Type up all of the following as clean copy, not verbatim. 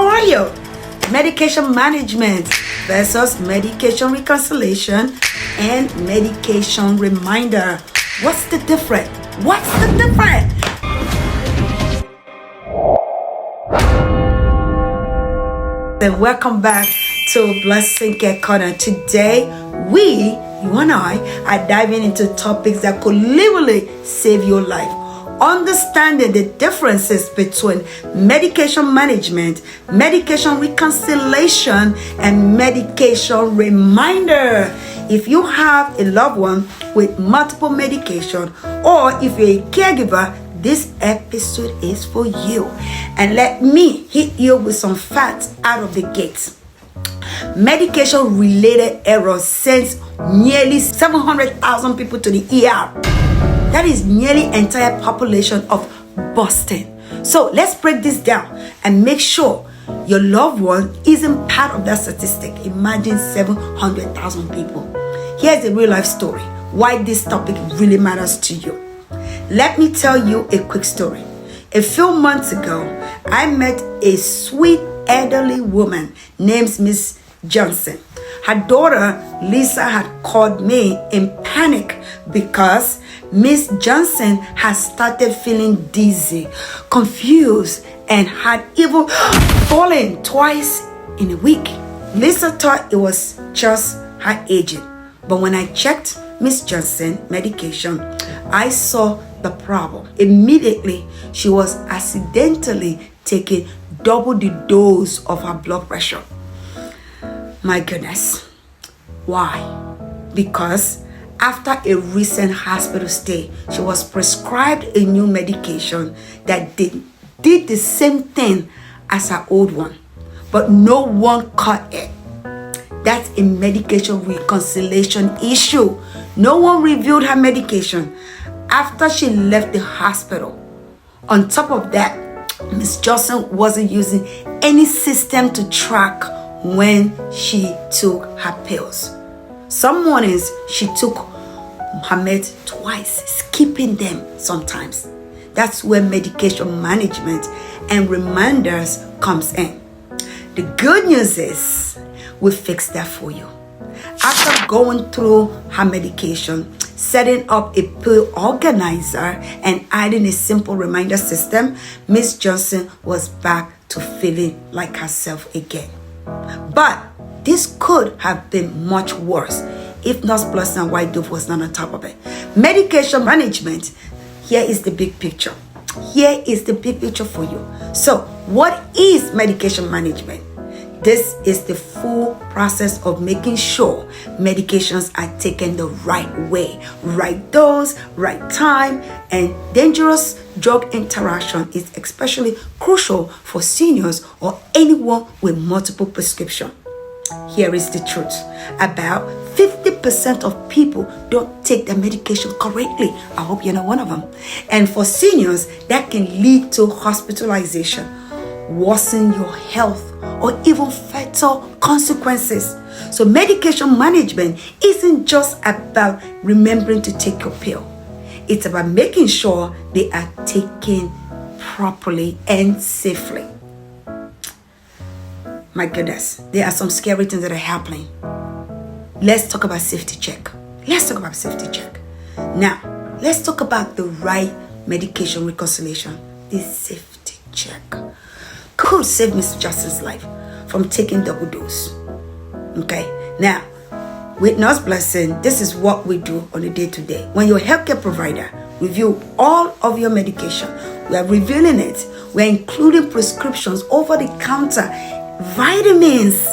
How are you? Medication management versus medication reconciliation and medication reminder. What's the difference? What's the difference? And welcome back to Blessing Care Corner. Today, you and I, are diving into topics that could literally save your life. Understanding the differences between medication management, medication reconciliation, and medication reminder. If you have a loved one with multiple medication, or if you're a caregiver, this episode is for you. And let me hit you with some facts out of the gate. Medication related errors sends nearly 700,000 people to the ER. That is nearly entire population of Boston. So let's break this down and make sure your loved one isn't part of that statistic. Imagine 700,000 people. Here's a real life story why this topic really matters to you. Let me tell you a quick story. A few months ago, I met a sweet elderly woman named Miss Johnson. Her daughter Lisa had called me in panic because Miss Johnson had started feeling dizzy, confused, and had even fallen twice in a week. Lisa thought it was just her aging, but when I checked Miss Johnson's medication, I saw the problem. Immediately, she was accidentally taking double the dose of her blood pressure. My goodness. Why? Because after a recent hospital stay, she was prescribed a new medication that did the same thing as her old one, but no one caught it. That's a medication reconciliation issue. No one reviewed her medication after she left the hospital. On top of that, Miss Johnson wasn't using any system to track when she took her pills. Some mornings she took her meds twice, skipping them sometimes. That's where medication management and reminders comes in. The good news is we fix that for you. After going through her medication, setting up a pill organizer, and adding a simple reminder system, Miss Johnson was back to feeling like herself again. But this could have been much worse if Nurse Plus and White Dove was not on top of it. Medication management, here is the big picture. Here is the big picture for you. So, what is medication management? This is the full process of making sure medications are taken the right way, right dose, right time, and dangerous drug interaction is especially crucial for seniors or anyone with multiple prescriptions. Here is the truth. About 50% of people don't take their medication correctly. I hope you're not one of them. And for seniors, that can lead to hospitalization, worsen your health, or even fatal consequences. So medication management isn't just about remembering to take your pill. It's about making sure they are taken properly and safely. My goodness, there are some scary things that are happening. Let's talk about safety check. Now, let's talk about the right medication reconciliation. This safety check could save Miss Johnson's life from taking double dose. Okay, now with Nurse Blessing, this is what we do on a day-to-day. When your healthcare provider review all of your medication, we are reviewing it. We're including prescriptions, over-the-counter vitamins.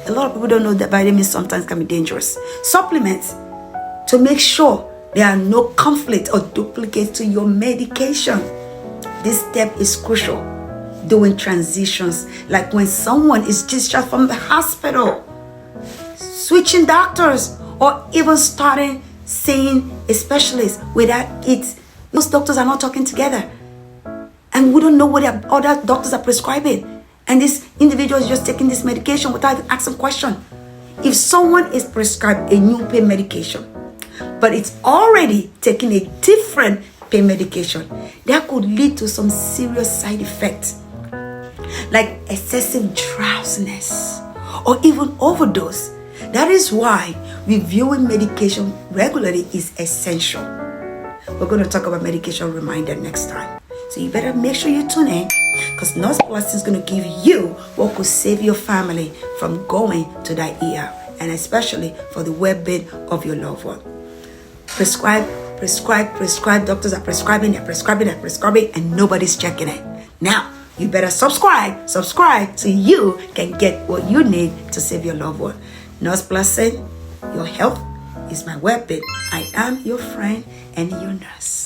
A lot of people don't know that vitamins sometimes can be dangerous. Supplements to make sure there are no conflicts or duplicates to your medication. This step is crucial during transitions, like when someone is discharged from the hospital, switching doctors, or even starting seeing a specialist without it. Most doctors are not talking together, and we don't know what their other doctors are prescribing. And this individual is just taking this medication without asking questions. If someone is prescribed a new pain medication, but it's already taking a different pain medication, that could lead to some serious side effects. like excessive drowsiness or even overdose. That is why reviewing medication regularly is essential. We're going to talk about medication reminder next time. So you better make sure you tune in, because Nurse Blessing is going to give you what could save your family from going to that ER, and especially for the well-being of your loved one. Prescribe. Doctors are prescribing, and nobody's checking it. Now, you better subscribe so you can get what you need to save your loved one. Nurse Blessing, your health is my weapon. I am your friend and your nurse.